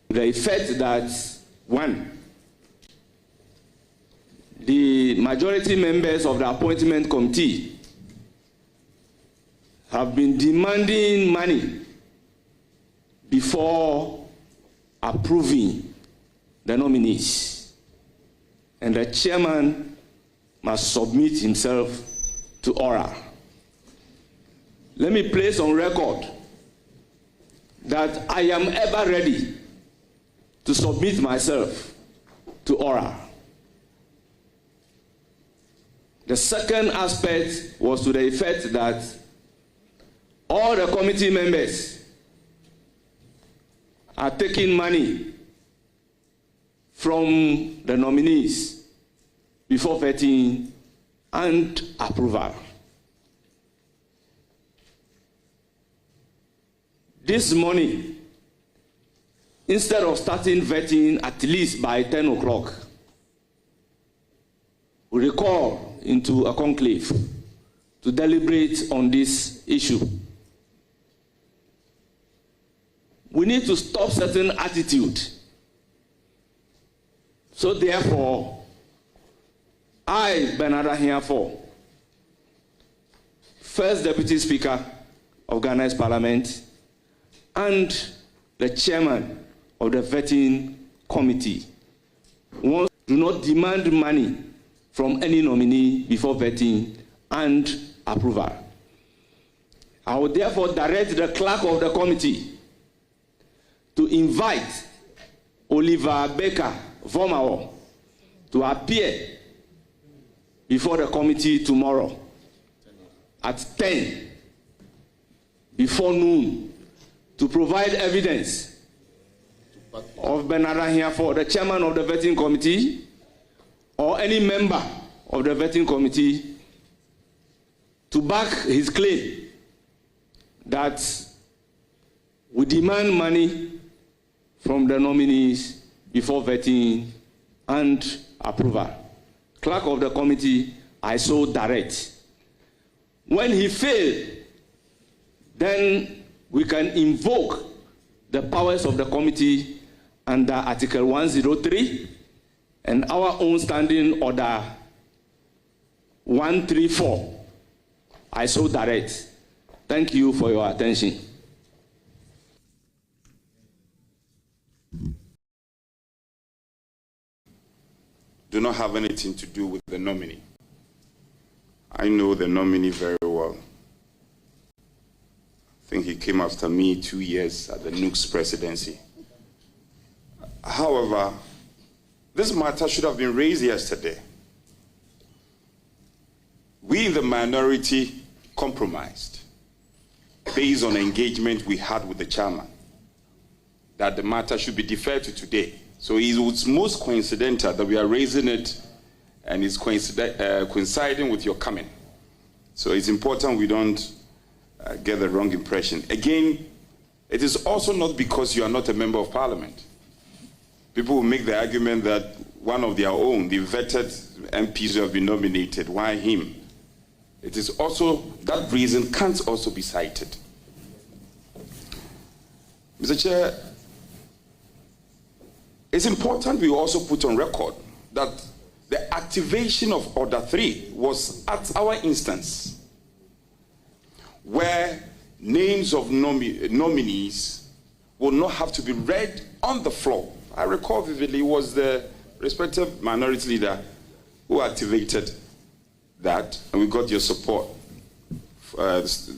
the effect that, one, the majority members of the appointment committee have been demanding money before approving the nominees, and the chairman must submit himself to oral. Let me place on record that I am ever ready to submit myself to oral. The second aspect was to the effect that all the committee members are taking money from the nominees before vetting and approval. This morning, instead of starting vetting at least by 10 o'clock, we recall into a conclave to deliberate on this issue. We need to stop certain attitude. So therefore, I, Bernard Ahiafo, First Deputy Speaker of Ghana's Parliament, and the Chairman of the Vetting Committee, do not demand money from any nominee before vetting and approval. I will therefore direct the clerk of the committee to invite Oliver Baker Vormawor to appear before the committee tomorrow at 10 before noon to provide evidence of Bernard Ahiafo, the chairman of the vetting committee, or any member of the vetting committee, to back his claim that we demand money from the nominees before vetting and approval. Clerk of the committee, I so direct. When he failed, then we can invoke the powers of the committee under Article 103 and our own standing order 134. I so direct. Thank you for your attention. Do not have anything to do with the nominee. I know the nominee very well. I think he came after me 2 years at the Nooks presidency. However, this matter should have been raised yesterday. We in the minority compromised based on engagement we had with the chairman that the matter should be deferred to today. So it was most coincidental that we are raising it, and it's coinciding with your coming. So it's important we don't get the wrong impression. Again, it is also not because you are not a member of parliament. People will make the argument that one of their own, the vetted MPs who have been nominated, why him? It is also, that reason can't also be cited. Mr. Chair, it's important we also put on record that the activation of Order 3 was at our instance, where names of nominees will not have to be read on the floor. I recall vividly it was the respective minority leader who activated that, and we got your support,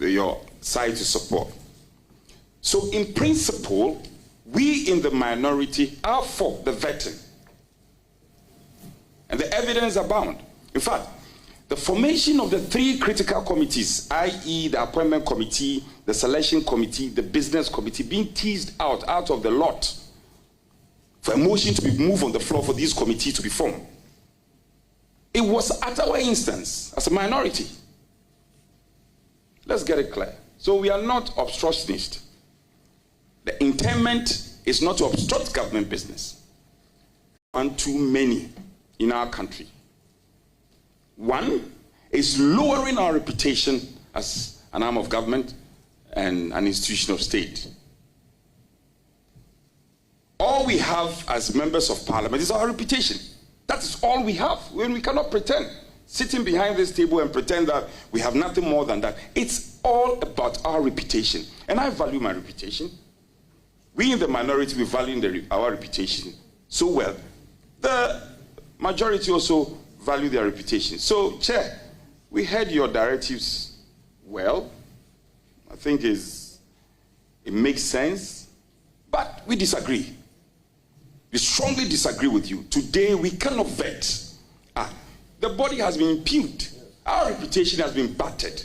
your side to support. So in principle, we in the minority are for the vetting. And the evidence abound. In fact, the formation of the 3 critical committees, i.e. the appointment committee, the selection committee, the business committee, being teased out of the lot for a motion to be moved on the floor for these committees to be formed. It was at our instance as a minority. Let's get it clear. So we are not obstructionists. The intent is not to obstruct government business. And too many in our country. One is lowering our reputation as an arm of government and an institution of state. all we have as members of parliament is our reputation. That is all we have. When we cannot pretend, sitting behind this table and pretend that we have nothing more than that. It's all about our reputation. And I value my reputation. We in the minority, we value our reputation so well. The majority also value their reputation. So, Chair, we heard your directives well. I think it makes sense, but we disagree. We strongly disagree with you. Today, we cannot vet. The body has been impugned. Our reputation has been battered.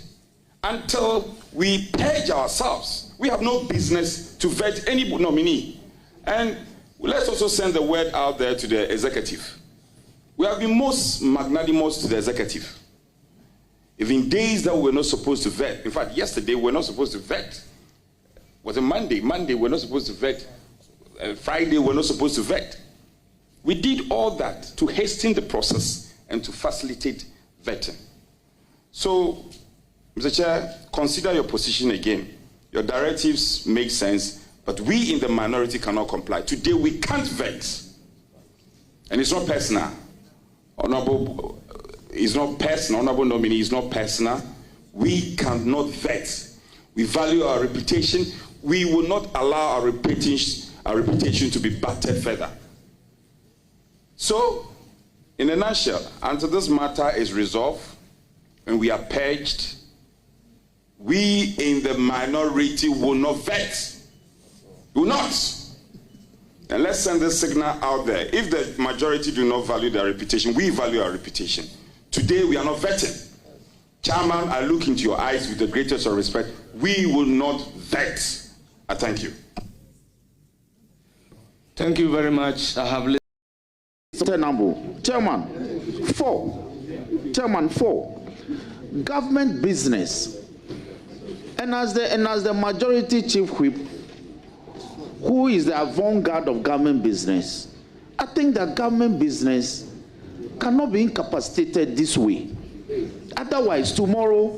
Until we purge ourselves, we have no business to vet any nominee. And let's also send the word out there to the executive. We have been most magnanimous to the executive. Even days that we're not supposed to vet, in fact, yesterday we're not supposed to vet. Was it Monday? Monday we're not supposed to vet. Friday we're not supposed to vet. We did all that to hasten the process and to facilitate vetting. So, Mr. Chair, consider your position again. Your directives make sense, but we in the minority cannot comply. Today we can't vet. And it's not personal. Honorable, it's not personal. Honorable nominee is not personal. We cannot vet. We value our reputation. We will not allow our reputation to be battered further. So, in a nutshell, until this matter is resolved and we are purged, we in the minority will not vet. Will not. And let's send this signal out there. If the majority do not value their reputation, we value our reputation. Today we are not vetting. Chairman, I look into your eyes with the greatest of respect. We will not vet. I thank you. Thank you very much. I have listened. Chairman 4. Government business. And as the majority chief whip, who is the avant-garde of government business, I think that government business cannot be incapacitated this way. Otherwise, tomorrow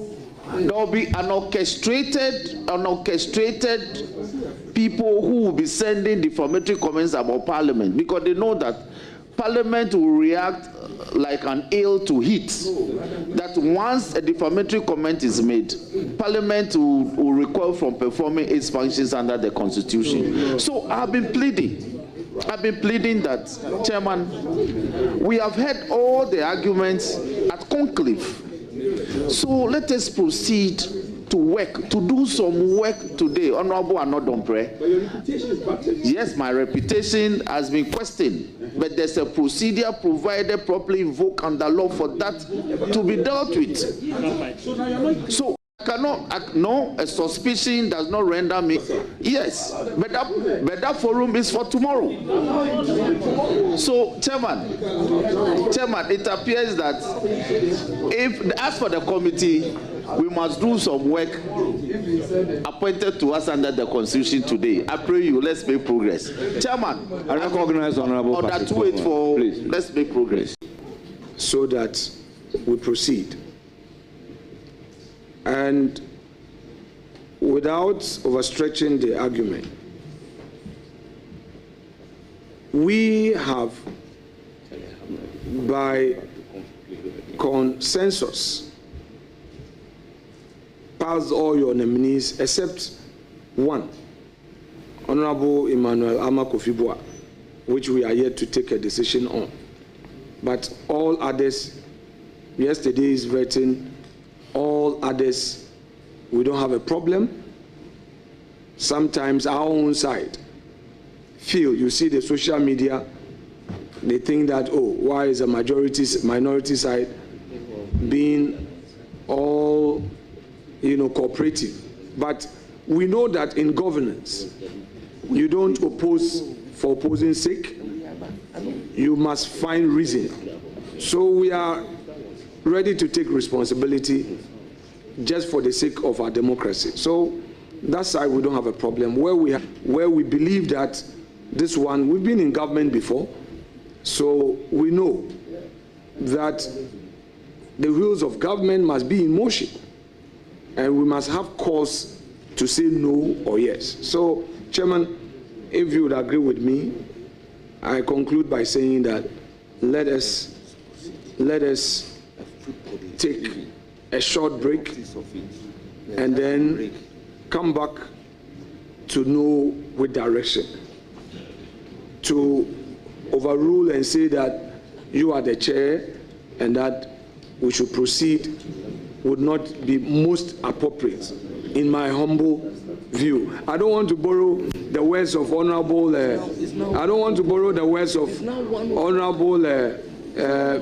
there will be unorchestrated people who will be sending defamatory comments about Parliament, because they know that Parliament will react like an ale to heat. That once a defamatory comment is made, Parliament will recoil from performing its functions under the Constitution. So I've been pleading that, Chairman, we have heard all the arguments at conclave. So let us proceed to work, to do some work today. Honorable Anodompre. But your reputation is battered. Yes, my reputation has been questioned, but there's a procedure provided, properly invoked under law for that to be dealt with. So now you're not. So I cannot, no, a suspicion does not render me. Yes, but that forum is for tomorrow. So, Chairman, it appears that as for the committee, we must do some work appointed to us under the Constitution today. I pray you, let's make progress. Chairman, I recognize Honorable order 284, let's make progress. So that we proceed. And without overstretching the argument, we have, by consensus, passed all your nominees except one, Honorable Emmanuel Amakofibua, which we are yet to take a decision on. But all others, yesterday's vetting, all others, we don't have a problem. Sometimes our own side feel, you see the social media, they think that, oh, why is the minority side being all, cooperative? But we know that in governance, you don't oppose for opposing sake. You must find reason. So we are ready to take responsibility just for the sake of our democracy. So that side we don't have a problem. Where we believe that this one, we've been in government before, so we know that the wheels of government must be in motion, and we must have cause to say no or yes. So, Chairman, if you would agree with me, I conclude by saying that let us take a short break and then come back to know with direction. To overrule and say that you are the chair and that we should proceed would not be most appropriate in my humble view. I don't want to borrow the words of Honorable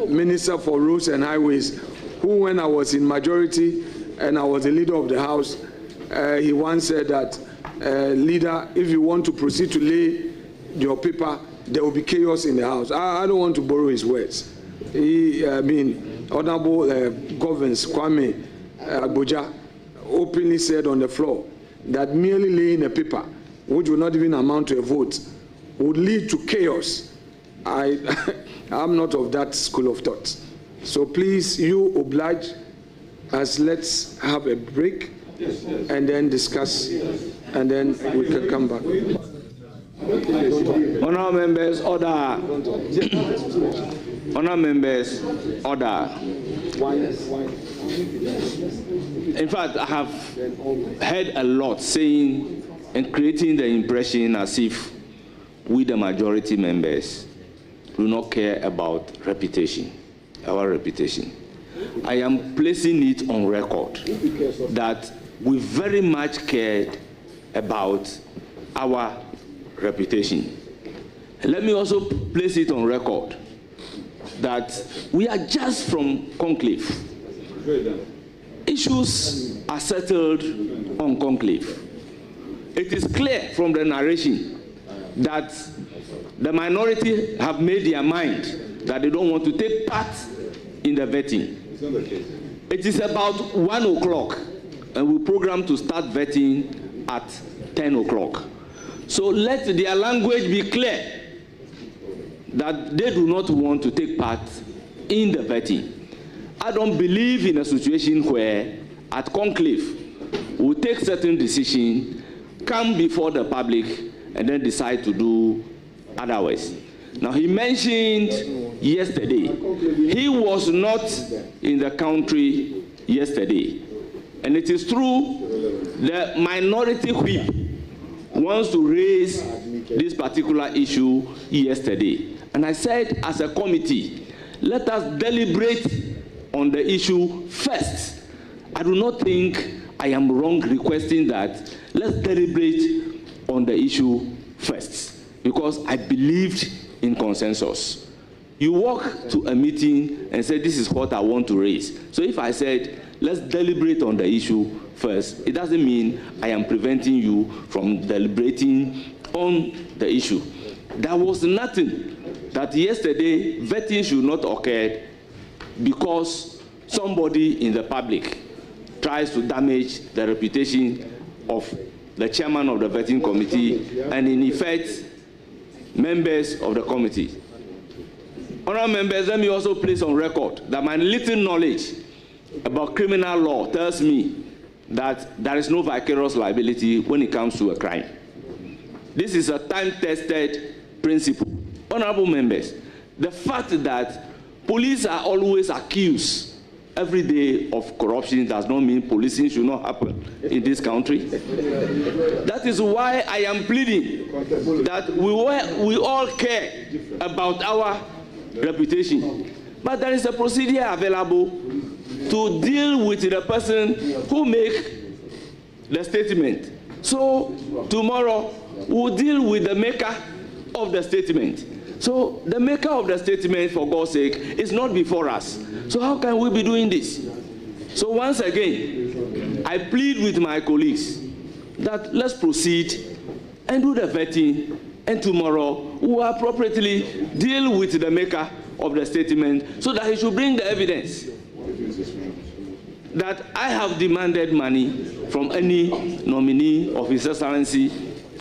Minister for Roads and Highways, who, when I was in majority and I was the leader of the House, he once said that, leader, if you want to proceed to lay your paper, there will be chaos in the House. I don't want to borrow his words. Honorable Governors Kwame Agboja openly said on the floor that merely laying a paper, which would not even amount to a vote, would lead to chaos. I'm not of that school of thought. So please, you oblige us. Let's have a break and then discuss, and then we can come back. Honourable members, order. Honourable members, order. In fact, I have heard a lot saying and creating the impression as if we, the majority members, do not care about reputation, our reputation. I am placing it on record that we very much cared about our reputation. Let me also place it on record that we are just from conclave. Issues are settled on conclave. It is clear from the narration that the minority have made their mind that they don't want to take part in the vetting. It is about 1 o'clock, and we program to start vetting at 10 o'clock. So let their language be clear that they do not want to take part in the vetting. I don't believe in a situation where at conclave we take certain decisions, come before the public, and then decide to do otherwise. Now, he mentioned yesterday, he was not in the country yesterday. And it is true, the minority whip wants to raise this particular issue yesterday. And I said, as a committee, let us deliberate on the issue first. I do not think I am wrong requesting that. Let's deliberate on the issue first, because I believed in consensus. You walk to a meeting and say, this is what I want to raise. So if I said, let's deliberate on the issue first, it doesn't mean I am preventing you from deliberating on the issue. There was nothing that yesterday vetting should not occur because somebody in the public tries to damage the reputation of the chairman of the vetting committee and in effect members of the committee. Honourable members, let me also place on record that my little knowledge about criminal law tells me that there is no vicarious liability when it comes to a crime. This is a time-tested principle. Honourable members, the fact that police are always accused every day of corruption does not mean policing should not happen in this country. That is why I am pleading that we all care about our reputation. But there is a procedure available to deal with the person who makes the statement. So tomorrow we'll deal with the maker of the statement. So the maker of the statement, for God's sake, is not before us. So how can we be doing this? So once again, I plead with my colleagues that let's proceed and do the vetting, and tomorrow we will appropriately deal with the maker of the statement so that he should bring the evidence that I have demanded money from any nominee of His Excellency,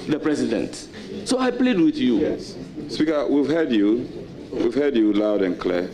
the President. So I plead with you. Yes. Speaker, we've heard you loud and clear.